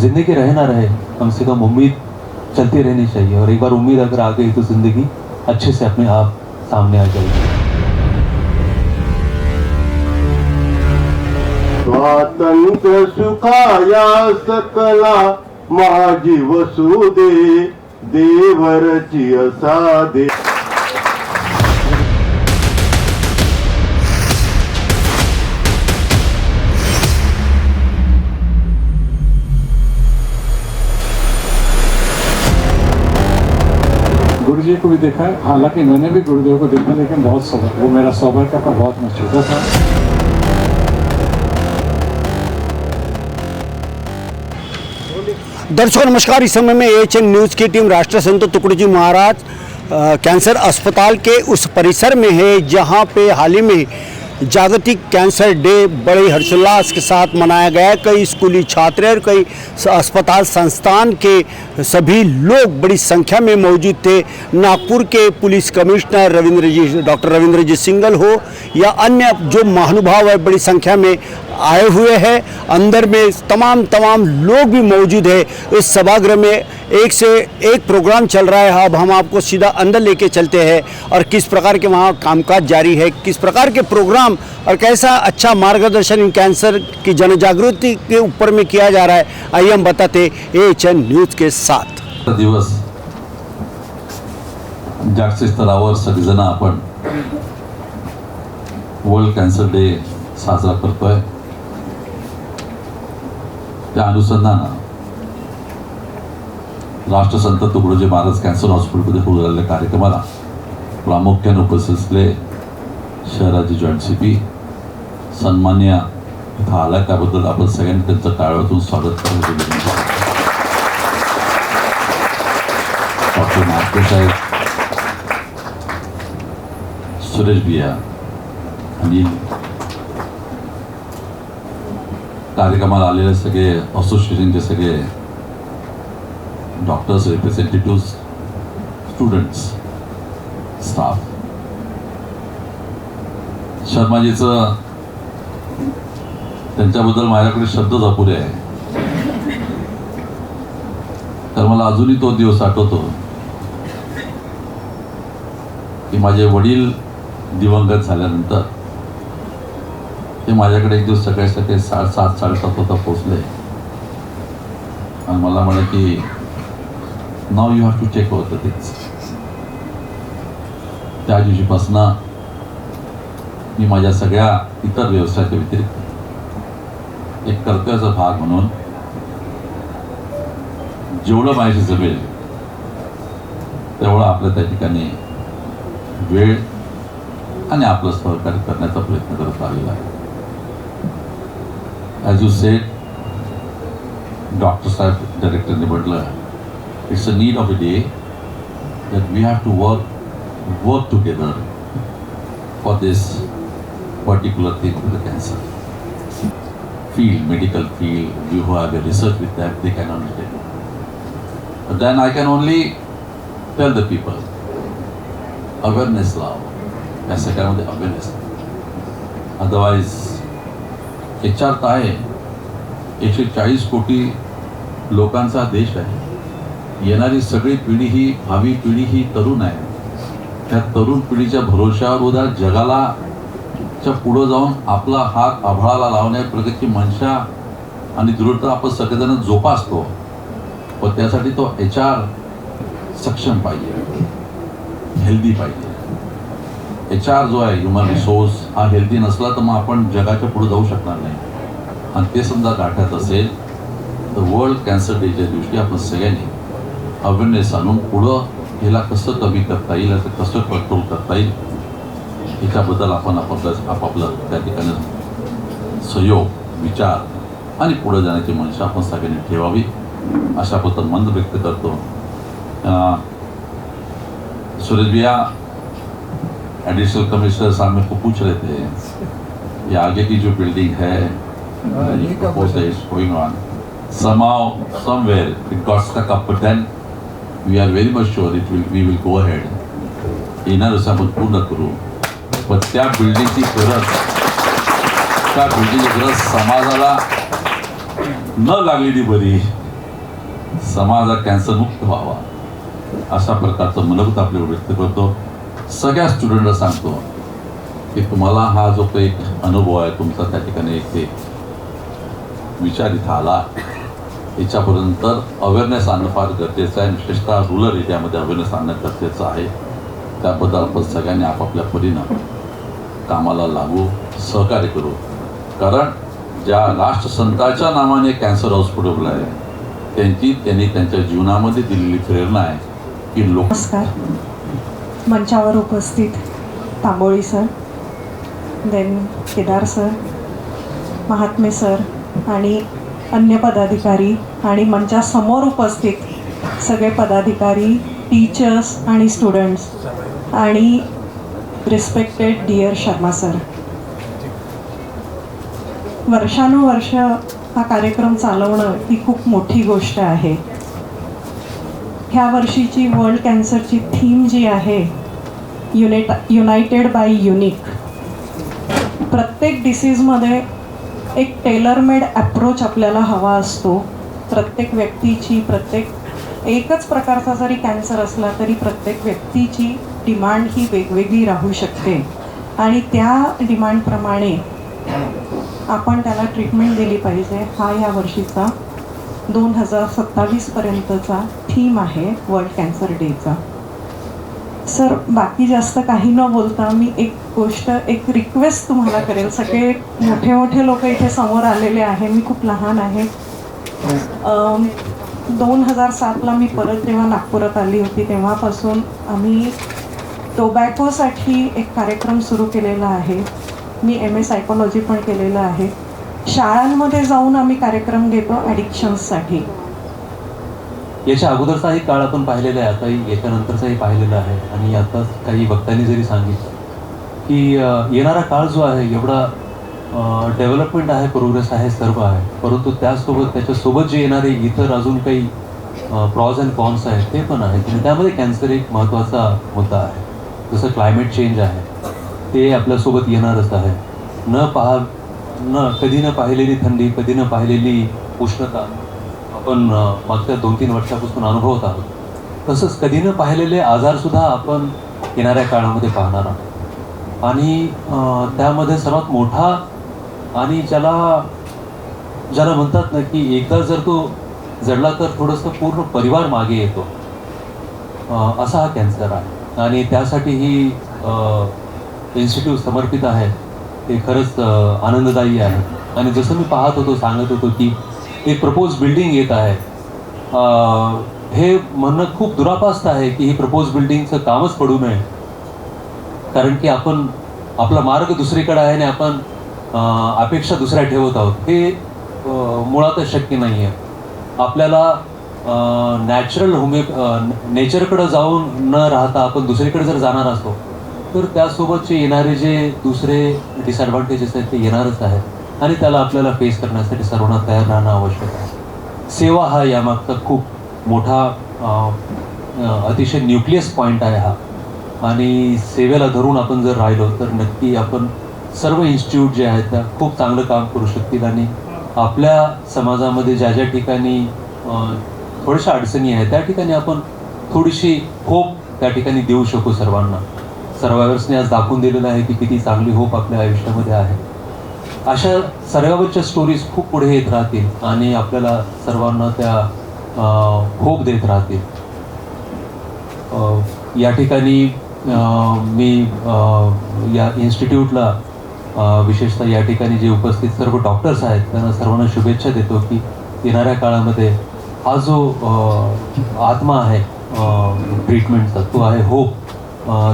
ज़िंदगी रहे ना रहे, कम से कम उम्मीद चलती रहनी चाहिए, और एक बार उम्मीद अगर आ गई तो ज़िंदगी अच्छे से अपने आप सामने आ जाएगी। स्वातंत्र्य सुखाया सकला माझी वसुदे देवरची असादे। गुरुजी को भी देखा है, हालांकि मैंने भी गुरुदेव को देखा, लेकिन बहुत सौभाग्य, वो मेरा सौभाग्य था, बहुत मैं छोटा था। दर्शकों नमस्कार। इस समय में AHN न्यूज़ की टीम राष्ट्रीय संत तुकडोजी महाराज कैंसर अस्पताल के उस परिसर में है जहां पे हाल ही में जागतिक कैंसर डे बड़े हर्षोल्लास के साथ मनाया गया है। कई स्कूली छात्र और कई अस्पताल संस्थान के सभी लोग बड़ी संख्या में मौजूद थे। नागपुर के police commissioner doctor Ravindra single हो या अन्य जो महानुभाव है बड़ी संख्या में आए हुए हैं। अंदर में तमाम लोग भी मौजूद है। इस सभागृह में एक से एक प्रोग्राम चल रहा है। अब हम आपको सीधा अंदर लेके चलते हैं और किस प्रकार के वहाँ कामकाज जारी है, किस प्रकार के प्रोग्राम और कैसा अच्छा मार्गदर्शन इन कैंसर की जन जागृति के ऊपर में किया जा रहा है, आइए हम बताते AHN न्यूज़ के साथ। दिवस जागतिक स्तरावर सगळेजण आपण वर्ल्ड कॅन्सर डे साजरा करतोय। त्या अनुषंगानं राष्ट्रसंत तुकडोजी महाराज कॅन्सर हॉस्पिटलमध्ये होऊ राहिलेल्या कार्यक्रमाला प्रामुख्याने उपस्थित असले शहराचे जॉईंट CP सन्मान्य इथं आला, त्याबद्दल आपण सगळ्यांनी त्यांचं टाळ्यातून स्वागत करायचं विनंती करतो। डॉक्टर नागपूर साहेब, सुरेश भैया आणि कार्यक्रमाला आलेले सगळे असोसिएशनचे सगळे डॉक्टर्स, रिप्रेझेंटेटिव्ह, स्टुडंट्स, स्टाफ, शर्माजीचं त्यांच्याबद्दल माझ्याकडे शब्दच अपुरे आहे, तर मला अजूनही तो दिवस आठवतो की माझे वडील दिवंगत झाल्यानंतर ते माझ्याकडे एक दिवस सकाळी 7:30-7:30 वाजता पोहोचले आणि मला म्हणे की now you have to take over the things. त्या दिवशीपासून मी माझ्या सगळ्या इतर व्यवसायाच्या व्यतिरिक्त एक कर्तव्याचा भाग म्हणून जेवढं माझ्याशी जमेल तेवढं आपल्या त्या ठिकाणी वेळ आणि आपलं सहकार्य करण्याचा प्रयत्न करत आलेला आहे। ॲज यू सेड, डॉक्टर साहेब डायरेक्टरने म्हटलं, it's a need of a day that we have to work together for this particular thing with the cancer field, medical field. You who have a research with that, they can understand. But then I can only tell the people, awareness लाव, या सगळ्यामध्ये awareness. Otherwise, HR तर आहे, 140 कोटी लोकांचा देश आहे। येणारी सगळी पिढी ही, भावी पिढी ही तरुण आहे। त्या तरुण पिढीच्या भरोशावर उद्या जगाला च्या पुढे जाऊन आपला हात आभाळाला लावण्या प्रगतीची मनशा आणि दृढता आपण सगळेजण जोपासतो, पण त्यासाठी तो HR सक्षम पाहिजे, हेल्दी पाहिजे। HR जो आहे ह्युमन रिसोर्स हा हेल्दी नसला तर मग आपण जगाच्या पुढे जाऊ शकणार नाही। आणि ते समजा गाठ्यात असेल तर वर्ल्ड कॅन्सर डेच्या दिवशी आपण सगळ्यांनी अवेअरनेस आणून पुढं ह्याला कसं कमी करता येईल, असं कसं कंट्रोल करता येईल, ह्याच्याबद्दल आपण आपापलं त्या ठिकाणी सहयोग, विचार आणि पुढे जाण्याची मनशा आपण सगळ्यांनी ठेवावी, अशाबद्दल मन व्यक्त करतो। सुरेश भैया, एडिशनल कमिश्नर साहब मेरे को पूछ रहे थे, ये आगे की जो बिल्डिंग है going on somehow somewhere it got stuck up, but then we are very much sure we will go ahead. येणार असं आपण पूर्ण करू, पण त्या बिल्डिंगची गरज समाजाला न लागलेली बरी, समाज हा कॅन्सरमुक्त व्हावा अशा प्रकारचं मनोगत आपल्याला व्यक्त करतो. सगळ्या स्टुडंटला सांगतो की तुम्हाला हा जो काही अनुभव आहे तुमचा त्या ठिकाणी एक ते विचार इथं आला, याच्यापर्यंत अवेअरनेस आणणं फार गरजेचं आहे. विशेषतः रुरल एरियामध्ये अवेअरनेस आणणं गरजेचं आहे. त्याबद्दल आपण सगळ्यांनी आपापल्या परीनं कामाला लागू, सहकार्य करू. कारण ज्या राष्ट्रसंताच्या नावाने कॅन्सर हॉस्पिटल आहे त्यांनी त्यांच्या जीवनामध्ये दिलेली प्रेरणा आहे की लोक. नमस्कार. मंचावर उपस्थित Tamboli sir, then Kedar sir, Mahatme sir आणि अन्य पदाधिकारी आणि मंचासमोर उपस्थित सगळे पदाधिकारी, टीचर्स आणि स्टुडंट्स आणि रिस्पेक्टेड डिअर शर्मा सर. वर्षानुवर्ष हा कार्यक्रम चालवणं ही खूप मोठी गोष्ट आहे. ह्या वर्षीची वर्ल्ड कॅन्सरची थीम जी आहे युनायटेड बाय युनिक. प्रत्येक डिसीजमध्ये एक टेलरमेड ॲप्रोच आपल्याला हवा असतो. प्रत्येक व्यक्तीची एकच प्रकारचा जरी कॅन्सर असला तरी प्रत्येक व्यक्तीची डिमांड ही वेगवेगळी राहू शकते आणि त्या डिमांडप्रमाणे आपण त्याला ट्रीटमेंट दिली पाहिजे. हा या वर्षीचा 2027 पर्यंतचा थीम आहे वर्ल्ड कॅन्सर डेचा. सर, बाकी जास्त काही न बोलता मी एक रिक्वेस्ट तुम्हाला करेल. सगळे मोठे मोठे लोक इथे समोर आलेले आहे, मी खूप लहान आहे. 2007ला मी परत जेव्हा नागपुरात आली होती तेव्हापासून आम्ही टोबॅकोसाठी एक कार्यक्रम सुरू केलेला आहे. मी MA सायकोलॉजी पण केलेलं आहे. शाळांमध्ये जाऊन आम्ही कार्यक्रम घेतो ॲडिक्शन्ससाठी. याच्या अगोदरचाही काळ आपण पाहिलेला आहे, आताही याच्यानंतरचाही पाहिलेला आहे. आणि आता काही वक्त्यांनी जरी सांगितलं की येणारा काळ जो आहे एवढा डेव्हलपमेंट आहे, प्रोग्रेस आहे, सर्व आहे, परंतु त्याच्यासोबत जे येणारे इतर अजून काही प्रॉज अँड कॉन्स आहेत ते पण आहेत. आणि त्यामध्ये कॅन्सर एक महत्त्वाचा मुद्दा आहे. जसं क्लायमेट चेंज आहे ते आपल्यासोबत येणारच आहे. कधी न पाहिलेली थंडी, कधी न पाहिलेली उष्णता आपण मागच्या 2-3 वर्षापासून अनुभवत आहोत. तसंच कधी न पाहिलेले आजारसुद्धा आपण येणाऱ्या काळामध्ये पाहणार आहोत. आणि त्यामध्ये सर्वात मोठा आणि ज्याला म्हणतात ना की एकदा जर तो जडला तर थोडंसं पूर्ण परिवार मागे येतो, असा हा कॅन्सर आहे. आणि त्यासाठी ही इन्स्टिट्यूट समर्पित आहे. हे खरंच आनंददायी आहे. आणि जसं मी पाहत होतो, सांगत होतो की एक प्रपोज बिल्डिंग येत आहे, हे म्हणणं खूप दुरापास्त आहे की ही प्रपोज बिल्डिंगचं कामच पडू नये. कारण की आपण आपला मार्ग दुसरीकडे आहे आणि आपण अपेक्षा दुसऱ्या ठेवत आहोत. हे मुळातच शक्य नाही आहे. आपल्याला नेचरकडे जाऊन न राहता आपण दुसरीकडे जर जाणार असतो तर त्यासोबतचे येणारे जे दुसरे डिसॲडव्हान्टेजेस आहेत ते येणारच आहे. आणि त्याला आपल्याला फेस करण्यासाठी सर्वांना तयार राहणं आवश्यक आहे. सेवा हा यामागचा खूप मोठा अतिशय न्यूक्लियस पॉईंट आहे हा. आणि सेवेला धरून आपण जर राहिलो तर नक्की आपण सर्व इन्स्टिट्यूट जे आहेत त्या खूप चांगलं काम करू शकतील. आणि आपल्या समाजामध्ये ज्या ज्या ठिकाणी थोड्याशा अडचणी आहेत त्या ठिकाणी आपण थोडीशी होप त्या ठिकाणी देऊ शकू सर्वांना. सर्वायवर्सने आज दाखवून दिलेलं आहे की किती चांगली होप आपल्या आयुष्यामध्ये आहे. अशा सर्वांच्या स्टोरीज खूप पुढे येत राहतील आणि आपल्याला सर्वांना त्या होप देत राहतील. या ठिकाणी मी या इन्स्टिट्यूटला विशेषतः या ठिकाणी जे उपस्थित सर्व डॉक्टर्स आहेत त्यांना सर्वांना शुभेच्छा देतो की येणाऱ्या काळामध्ये हा जो आत्मा आहे ट्रीटमेंटचा, तो आहे होप.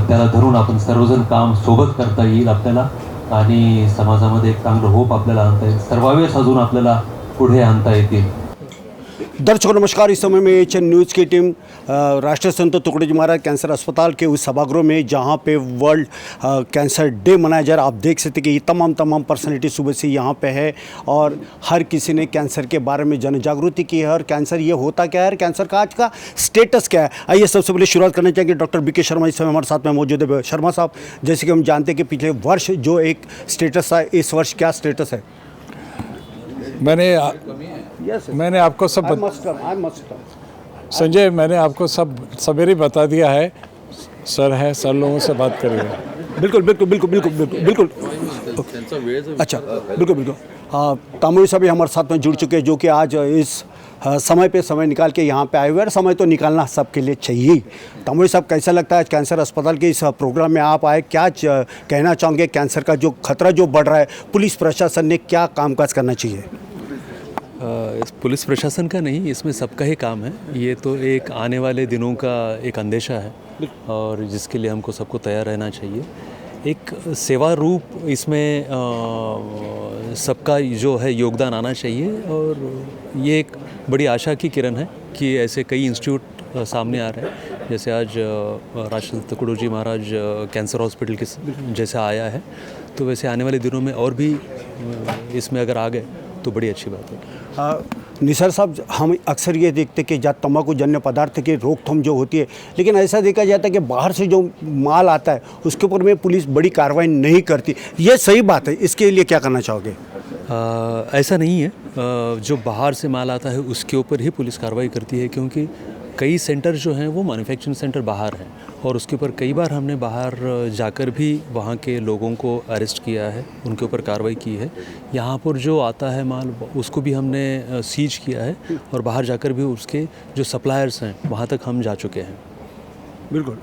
त्याला धरून आपण सर्वजण काम सोबत करता येईल आपल्याला आणि समाजामध्ये एक चांगलं होप आपल्याला आणता येईल. सर्वावेस अजून आपल्याला पुढे आणता येतील. दर्शकों नमस्कार. इस समय में HN न्यूज़ की टीम राष्ट्रीय संत तुकडोजी महाराज कैंसर अस्पताल के उस सभागृह में जहां पे वर्ल्ड कैंसर डे मनाया जा रहा है. आप देख सकते कि ये तमाम पर्सनैलिटी सुबह से यहाँ पे है और हर किसी ने कैंसर के बारे में जन जागृति की है. और कैंसर ये होता क्या है, कैंसर का आज का स्टेटस क्या है. आइए सबसे पहले शुरुआत करना चाहिए डॉक्टर BK शर्मा इस समय हमारे साथ में मौजूद है. शर्मा साहब, जैसे कि हम जानते हैं कि पिछले वर्ष जो एक स्टेटस था, इस वर्ष क्या स्टेटस है? मैंने Yes, yes. मैंने आपको सब I must come. संजय, मैंने आपको सब सवेरे बता दिया है। सर है, सर लोगों से बात करिए। बिल्कुल बिल्कुल बिल्कुल बिल्कुल बिल्कुल बिल्कुल। अच्छा, बिल्कुल बिल्कुल। हाँ, तामोई साहब भी हमारे साथ में जुड़ चुके हैं, जो कि आज इस समय पे समय निकाल के यहाँ पे आए हुए हैं। समय तो निकालना सबके लिए चाहिए। तामोई साहब, कैसा लगता है आज कैंसर अस्पताल के इस प्रोग्राम में आप आए? क्या कहना चाहोगे? कैंसर का जो खतरा जो बढ़ रहा है, पुलिस प्रशासन ने क्या कामकाज करना चाहिए? इस पुलिस प्रशासन का नहीं, इसमें सबका ही काम है। ये तो एक आने वाले दिनों का एक अंदेशा है और जिसके लिए हमको सबको तैयार रहना चाहिए। एक सेवा रूप इसमें सबका जो है योगदान आना चाहिए और ये एक बड़ी आशा की किरण है कि ऐसे कई इंस्टीट्यूट सामने आ रहे हैं। जैसे आज राष्ट्रसंत तुकडोजी महाराज कैंसर हॉस्पिटल के जैसे आया है, तो वैसे आने वाले दिनों में और भी इसमें अगर आ गए तो बड़ी अच्छी बात है। निसार साहब, हम अक्सर ये देखते कि जहाँ तंबाकू जन्य पदार्थ की रोकथाम जो होती है, लेकिन ऐसा देखा जाता है कि बाहर से जो माल आता है उसके ऊपर में पुलिस बड़ी कार्रवाई नहीं करती। ये सही बात है, इसके लिए क्या करना चाहोगे? ऐसा नहीं है। जो बाहर से माल आता है उसके ऊपर ही पुलिस कार्रवाई करती है, क्योंकि कई सेंटर जो हैं वो मैन्युफैक्चरिंग सेंटर बाहर हैं और उसके ऊपर कई बार हमने बाहर जाकर भी वहाँ के लोगों को अरेस्ट किया है, उनके ऊपर कार्रवाई की है। यहाँ पर जो आता है माल उसको भी हमने सीज किया है और बाहर जाकर भी उसके जो सप्लायर्स हैं वहाँ तक हम जा चुके हैं। बिल्कुल।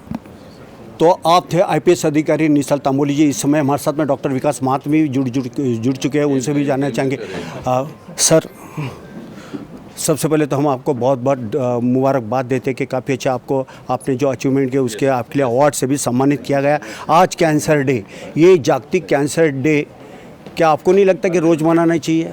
तो आप थे IPS अधिकारी निशाल तांबोली जी। इस समय हमारे साथ में डॉक्टर विकास महात्मा भी जुड़ चुके हैं, उनसे भी जानना चाहेंगे। सर, सबसे पहले तो हम आपको बहुत बहुत मुबारकबाद देते हैं कि काफ़ी अच्छा आपने जो अचीवमेंट किया उसके आपके लिए अवार्ड से भी सम्मानित किया गया। आज कैंसर डे, ये जागतिक कैंसर डे, क्या आपको नहीं लगता कि रोज़ मनाना चाहिए?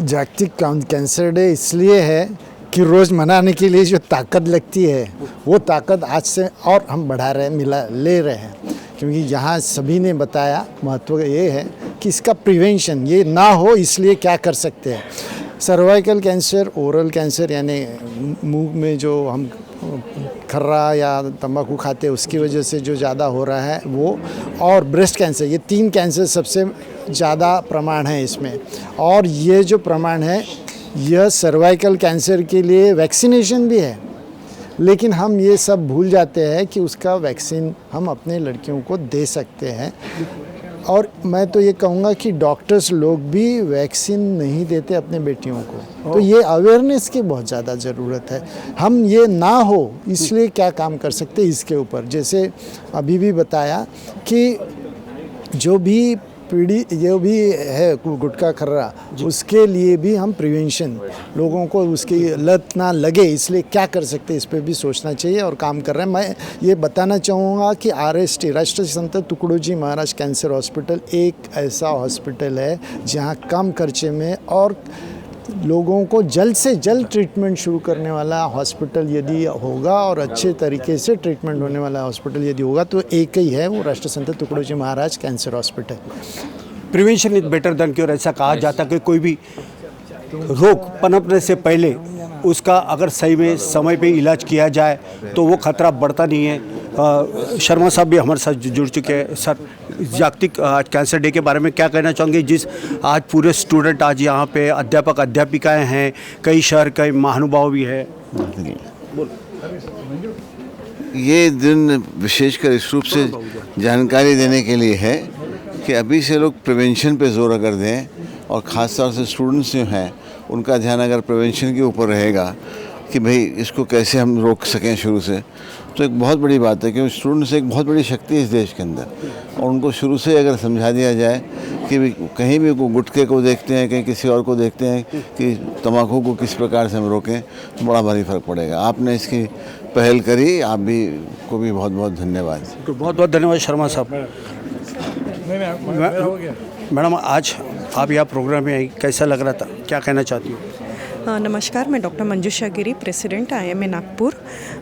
जागतिक कैंसर डे इसलिए है कि रोज़ मनाने के लिए जो ताकत लगती है वो ताकत आज से और हम बढ़ा रहे हैं, ले रहे हैं, क्योंकि यहाँ सभी ने बताया महत्व ये है कि इसका प्रिवेंशन ये ना हो, इसलिए क्या कर सकते हैं। सर्वाइकल कैंसर, ओरल कैंसर यानी मुंह में जो हम खर्रा या तंबाकू खाते हैं उसकी वजह से जो ज़्यादा हो रहा है वो, और ब्रेस्ट कैंसर, ये 3 कैंसर सबसे ज़्यादा प्रमाण है इसमें। और ये जो प्रमाण है यह सर्वाइकल कैंसर के लिए वैक्सीनेशन भी है, लेकिन हम ये सब भूल जाते हैं कि उसका वैक्सीन हम अपने लड़कियों को दे सकते हैं। और मैं तो ये कहूँगा कि डॉक्टर्स लोग भी वैक्सीन नहीं देते अपने बेटियों को, तो ये अवेयरनेस की बहुत ज़्यादा ज़रूरत है। हम ये ना हो इसलिए क्या काम कर सकते हैं इसके ऊपर, जैसे अभी भी बताया कि जो भी पीढ़ी जो भी है गुटखा खर्रा, उसके लिए भी हम प्रिवेंशन, लोगों को उसकी लत ना लगे इसलिए क्या कर सकते हैं इस पर भी सोचना चाहिए और काम कर रहे हैं। मैं ये बताना चाहूँगा कि RST, राष्ट्रीय संत तुकडोजी महाराज कैंसर हॉस्पिटल एक ऐसा हॉस्पिटल है जहाँ कम खर्चे में और लोगों को जल्द से जल्द ट्रीटमेंट शुरू करने वाला हॉस्पिटल यदि होगा और अच्छे तरीके से ट्रीटमेंट होने वाला हॉस्पिटल यदि होगा तो एक ही है, वो Rashtriya Sant Tukdoji Maharaj cancer hospital. Prevention is better than cure, ऐसा कहा जाता है कि कोई भी रोग पनपने से पहले उसका अगर सही में समय पे इलाज किया जाए तो वो खतरा बढ़ता नहीं है। शर्मा साहब भी हमारे साथ जुड़ चुके हैं। सर, जागतिक आज कैंसर डे के बारे में क्या कहना चाहोगे? जिस आज पूरे स्टूडेंट आज यहाँ पे अध्यापक अध्यापिकाएं हैं, कई शहर कई महानुभाव भी है। ये दिन विशेषकर इस रूप से जानकारी देने के लिए है कि अभी से लोग प्रिवेंशन पे जोर अगर दें और ख़ास तौर से स्टूडेंट्स जो हैं उनका ध्यान अगर प्रिवेंशन के ऊपर रहेगा कि भाई इसको कैसे हम रोक सकें शुरू से, तो एक बहुत बड़ी बात है, क्योंकि स्टूडेंट्स एक बहुत बड़ी शक्ति है इस देश के अंदर, और उनको शुरू से अगर समझा दिया जाए कि कहीं भी गुटखे को देखते हैं, कहीं किसी और को देखते हैं कि तम्बाकू को किस प्रकार से हम रोकें, तो बड़ा भारी फर्क पड़ेगा। आपने इसकी पहल करी, आप भी को भी बहुत बहुत धन्यवाद। बहुत बहुत धन्यवाद शर्मा साहब। मैडम, आज आप यहाँ प्रोग्राम में आई, कैसा लग रहा था, क्या कहना चाहती हो? नमस्कार, मैं डॉक्टर मंजुषा गिरी, प्रेसिडेंट IMA नागपुर।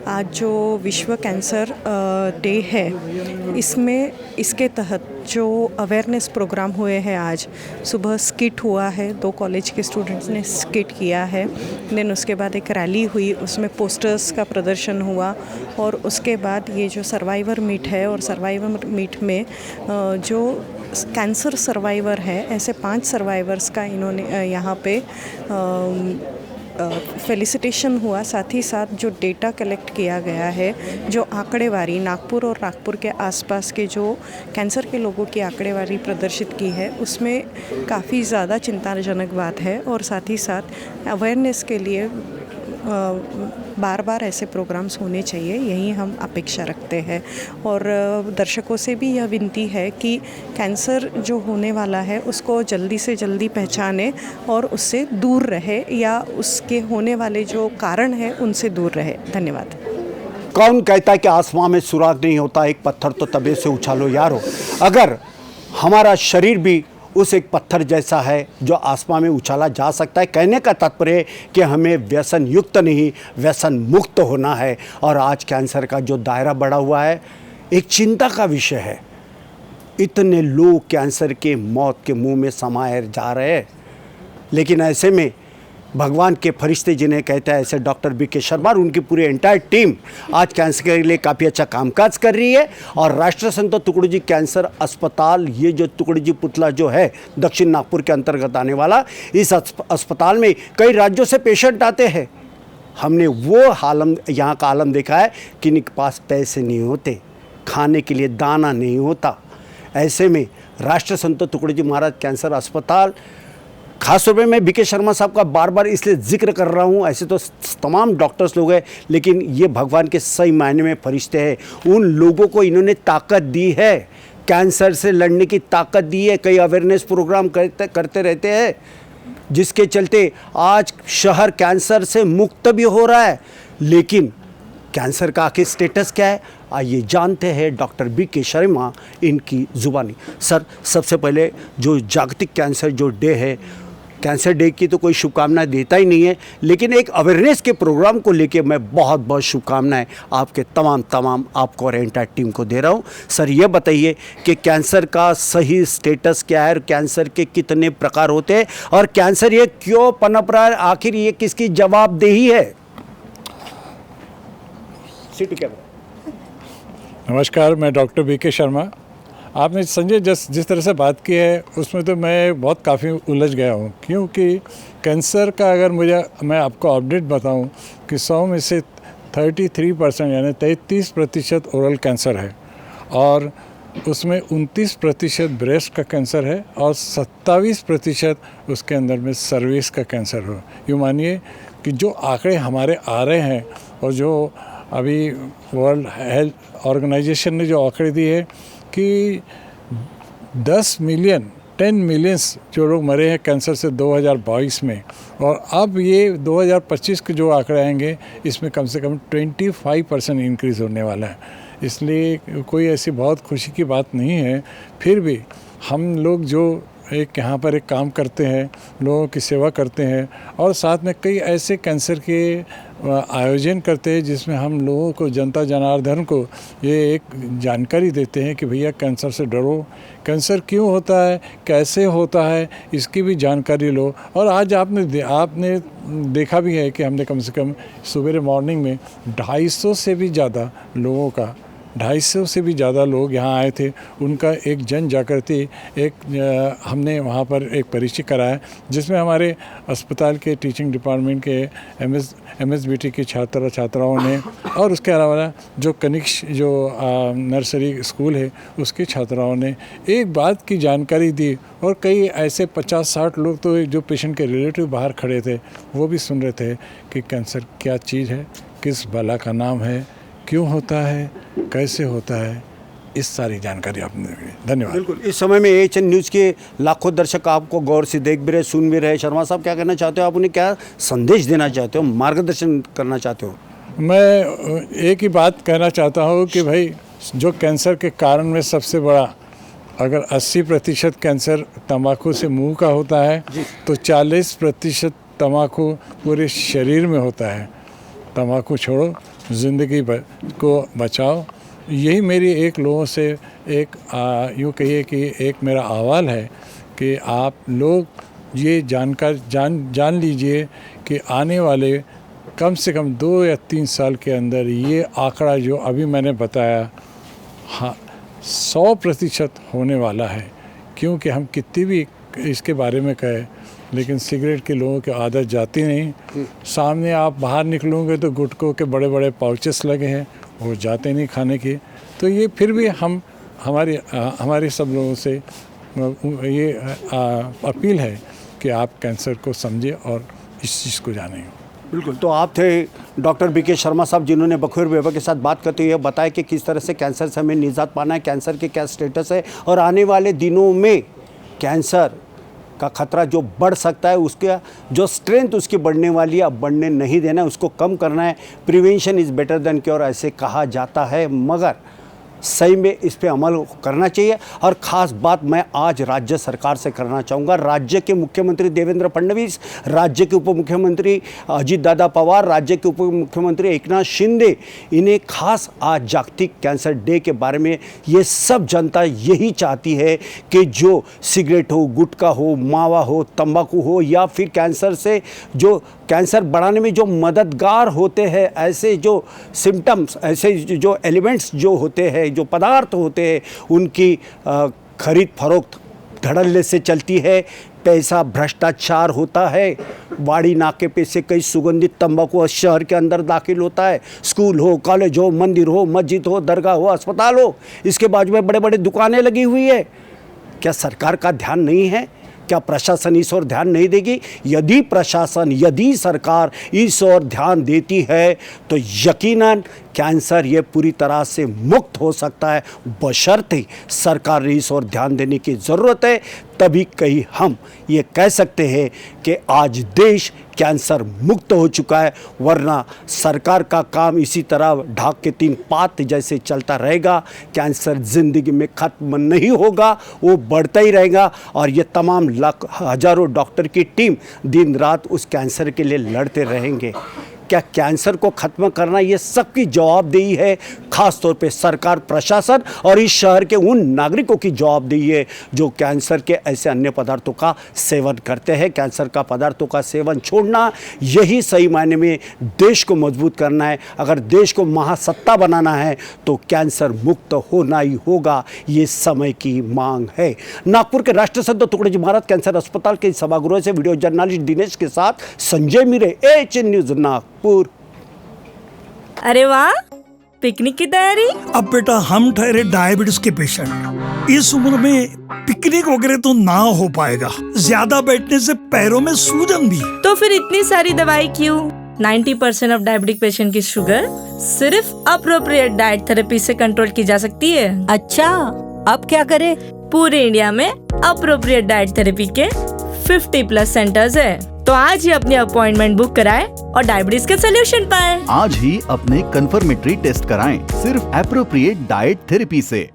आज जो विश्व कैंसर डे है, इसके तहत जो अवेयरनेस प्रोग्राम हुए हैं आज सुबह स्किट हुआ है, 2 कॉलेज के स्टूडेंट्स ने स्किट किया है, देन उसके बाद एक रैली हुई, उसमें पोस्टर्स का प्रदर्शन हुआ और उसके बाद ये जो सर्वाइवर मीट है और सर्वाइवर मीट में जो कैंसर सर्वाइवर है ऐसे 5 सर्वाइवर्स का इन्होंने यहाँ पे फेलिसिटेशन हुआ। साथ ही साथ जो डेटा कलेक्ट किया गया है, जो आंकड़ेवारी नागपुर और नागपुर के आसपास के जो कैंसर के लोगों की आंकड़ेवारी प्रदर्शित की है उसमें काफ़ी ज़्यादा चिंताजनक बात है और साथ ही साथ अवेयरनेस के लिए बार बार ऐसे प्रोग्राम्स होने चाहिए, यही हम अपेक्षा रखते हैं। और दर्शकों से भी यह विनती है कि कैंसर जो होने वाला है उसको जल्दी से जल्दी पहचाने और उससे दूर रहे या उसके होने वाले जो कारण हैं उनसे दूर रहे। धन्यवाद। कौन कहता है कि आसमां में सुराग नहीं होता, एक पत्थर तो तबे से उछालो यारो। अगर हमारा शरीर भी उस एक पत्थर जैसा है जो आसमां में उछाला जा सकता है, कहने का तात्पर्य है कि हमें व्यसन युक्त नहीं व्यसन मुक्त होना है। और आज कैंसर का जो दायरा बढ़ा हुआ है एक चिंता का विषय है। इतने लोग कैंसर के मौत के मुंह में समाये जा रहे हैं, लेकिन ऐसे में भगवान के फरिश्ते जिन्हें कहते हैं ऐसे डॉक्टर बीके शर्मा और उनकी पूरी एंटायर टीम आज कैंसर के लिए काफ़ी अच्छा कामकाज कर रही है। और राष्ट्र संत तुकडोजी कैंसर अस्पताल, ये जो तुकडोजी पुतला जो है दक्षिण नागपुर के अंतर्गत आने वाला, इस अस्पताल में कई राज्यों से पेशेंट आते हैं। हमने वो यहाँ का आलम देखा है कि इनके पास पैसे नहीं होते, खाने के लिए दाना नहीं होता। ऐसे में राष्ट्र संत तुकडोजी महाराज कैंसर अस्पताल, खास तौर पे मैं बीके शर्मा साहब का बार बार इसलिए जिक्र कर रहा हूँ, ऐसे तो तमाम डॉक्टर्स लोग हैं लेकिन ये भगवान के सही मायने में फरिश्ते हैं। उन लोगों को इन्होंने ताकत दी है, कैंसर से लड़ने की ताकत दी है। कई अवेयरनेस प्रोग्राम करते रहते हैं जिसके चलते आज शहर कैंसर से मुक्त भी हो रहा है। लेकिन कैंसर का आखिर स्टेटस क्या है, आइए जानते हैं डॉक्टर बीके शर्मा इनकी ज़ुबानी। सर, सबसे पहले जो जागतिक कैंसर जो डे है, कैंसर डे की तो कोई शुभकामनाएं देता ही नहीं है, लेकिन एक अवेयरनेस के प्रोग्राम को लेके मैं बहुत बहुत शुभकामनाएं आपके तमाम आपको और एंटायर टीम को दे रहा हूं। सर, ये बताइए कि कैंसर का सही स्टेटस क्या है, कैंसर के कितने प्रकार होते हैं और कैंसर ये क्यों पनप रहा है, आखिर ये किसकी जवाबदेही है? नमस्कार, मैं डॉक्टर बीके शर्मा। आपने संजय जिस तरह से बात की है उसमें तो मैं बहुत काफ़ी उलझ गया हूँ, क्योंकि कैंसर का अगर मैं आपको अपडेट बताऊँ कि 100 में से 33% यानी 33% ओरल कैंसर है और उसमें 29% ब्रेस्ट का कैंसर है और 27% उसके अंदर में सर्विस का कैंसर हो। यूँ मानिए कि जो आंकड़े हमारे आ रहे हैं और जो अभी वर्ल्ड हेल्थ ऑर्गेनाइजेशन ने जो आंकड़े दिए है कि 10 मिलियंस जो लोग मरे हैं कैंसर से 2022 में, और अब ये 2025 के जो आंकड़े आएंगे इसमें कम से कम 25% इंक्रीज़ होने वाला है। इसलिए कोई ऐसी बहुत खुशी की बात नहीं है। फिर भी हम लोग जो एक यहाँ पर एक काम करते हैं, लोगों की सेवा करते हैं और साथ में कई ऐसे कैंसर के आयोजन करते हैं जिसमें हम लोगों को, जनता जनार्दन को ये एक जानकारी देते हैं कि भैया कैंसर से डरो, कैंसर क्यों होता है, कैसे होता है, इसकी भी जानकारी लो। और आज आपने देखा भी है कि हमने कम से कम सुबह मॉर्निंग में 250 से भी ज़्यादा लोगों का 250 से भी ज़्यादा लोग यहाँ आए थे। उनका एक जन जागृति हमने वहाँ पर एक परिचय कराया जिसमें हमारे अस्पताल के टीचिंग डिपार्टमेंट के MSBT की छात्राओं ने और उसके अलावा जो कनिक्ष जो नर्सरी स्कूल है उसके छात्राओं ने एक बात की जानकारी दी। और कई ऐसे 50-60 लोग तो जो पेशेंट के रिलेटिव बाहर खड़े थे वो भी सुन रहे थे कि कैंसर क्या चीज़ है, किस बला का नाम है, क्यों होता है, कैसे होता है, इस सारी जानकारी आपने दी। धन्यवाद। बिल्कुल। इस समय में AHN न्यूज़ के लाखों दर्शक आपको गौर से देख भी रहे, सुन भी रहे। शर्मा साहब, क्या कहना चाहते हो आप? उन्हें क्या संदेश देना चाहते हो, मार्गदर्शन करना चाहते हो? मैं एक ही बात कहना चाहता हूँ कि भाई जो कैंसर के कारण में सबसे बड़ा, अगर 80% कैंसर तंबाकू से मुंह का होता है तो 40% तंबाकू पूरे शरीर में होता है। तंबाकू छोड़ो, ज़िंदगी को बचाओ यही मेरी एक लोगों से एक यूँ कहिए कि एक मेरा आह्वान है कि आप लोग ये जान लीजिए कि आने वाले कम से कम 2 या 3 साल के अंदर ये आंकड़ा जो अभी मैंने बताया, हाँ 100% होने वाला है। क्योंकि हम कितनी भी इसके बारे में कहें, लेकिन सिगरेट के लोगों की आदत जाती नहीं। सामने आप बाहर निकलोगे तो गुटखों के बड़े बड़े पाउचेस लगे हैं, वो जाते नहीं खाने के। तो ये फिर भी हमारे सब लोगों से ये अपील है कि आप कैंसर को समझें और इस चीज़ को जानें। बिल्कुल। तो आप थे डॉक्टर बीके शर्मा साहब, जिन्होंने बखूर वैभव के साथ बात करते हुए बताया कि किस तरह से कैंसर से हमें निजात पाना है, कैंसर के क्या स्टेटस है और आने वाले दिनों में कैंसर का खतरा जो बढ़ सकता है, उसका जो स्ट्रेंथ उसकी बढ़ने वाली है, अब बढ़ने नहीं देना है, उसको कम करना है। Prevention is better than cure ऐसे कहा जाता है, मगर सही में इस पे अमल करना चाहिए। और ख़ास बात मैं आज राज्य सरकार से करना चाहूँगा। राज्य के मुख्यमंत्री देवेंद्र फडणवीस, राज्य के उप मुख्यमंत्री अजित दादा पवार, राज्य के उप मुख्यमंत्री एकनाथ शिंदे, इन्हें खास आज जागतिक कैंसर डे के बारे में ये सब जनता यही चाहती है कि जो सिगरेट हो, गुटखा हो, मावा हो, तंबाकू हो या फिर कैंसर से जो कैंसर बढ़ाने में जो मददगार होते हैं, ऐसे जो सिम्टम्स, ऐसे जो एलिमेंट्स जो होते हैं, जो पदार्थ होते हैं, उनकी खरीद फरोख्त धड़ल्ले से चलती है। पैसा भ्रष्टाचार होता है। वाड़ी नाके पे से कई सुगंधित तंबाकू शहर के अंदर दाखिल होता है। स्कूल हो, कॉलेज हो, मंदिर हो, मस्जिद हो, दरगाह हो, अस्पताल हो, इसके बाजू में बड़े बड़े दुकानें लगी हुई है। क्या सरकार का ध्यान नहीं है? क्या प्रशासन इस ओर ध्यान नहीं देगी? यदि प्रशासन, यदि सरकार इस ओर ध्यान देती है तो यकीनन कैंसर ये पूरी तरह से मुक्त हो सकता है, बशर्ते सरकार ने इस ओर ध्यान देने की ज़रूरत है। तभी कहीं हम ये कह सकते हैं कि आज देश कैंसर मुक्त हो चुका है, वरना सरकार का काम इसी तरह ढाक के 3 पात जैसे चलता रहेगा। कैंसर ज़िंदगी में ख़त्म नहीं होगा, वो बढ़ता ही रहेगा। और ये तमाम लाख हज़ारों डॉक्टर की टीम दिन रात उस कैंसर के लिए लड़ते रहेंगे। क्या कैंसर को ख़त्म करना ये सबकी जवाबदेही है, ख़ास तौर पे सरकार, प्रशासन और इस शहर के उन नागरिकों की जवाबदेही है जो कैंसर के ऐसे अन्य पदार्थों का सेवन करते हैं। कैंसर का पदार्थों का सेवन छोड़ना, यही सही मायने में देश को मजबूत करना है। अगर देश को महासत्ता बनाना है तो कैंसर मुक्त होना ही होगा, ये समय की मांग है। नागपुर के राष्ट्रीय संत तुकडोजी महाराज कैंसर अस्पताल के सभागृह से वीडियो जर्नलिस्ट दिनेश के साथ संजय मिरे, एएचएन न्यूज़ नागपुर। अरे वाह, पिकनिक की तैयारी? अब बेटा हम ठहरे डायबिटीज के पेशेंट, इस उम्र में पिकनिक वगैरह तो ना हो पाएगा, ज्यादा बैठने से पैरों में सूजन भी। तो फिर इतनी सारी दवाई क्यों? 90% ऑफ डायबिटिक पेशेंट की शुगर सिर्फ अप्रोप्रिएट डाइट थेरेपी से कंट्रोल की जा सकती है। अच्छा, अब क्या करें? पूरे इंडिया में अप्रोप्रिएट डाइट थेरेपी के 50+ सेंटर्स है, तो आज ही अपनी अपॉइंटमेंट बुक कराएं और डायबिटीज के सोल्यूशन पाएं। आज ही अपने कंफर्मेटरी टेस्ट कराएं सिर्फ एप्रोप्रिएट डाइट थेरेपी से।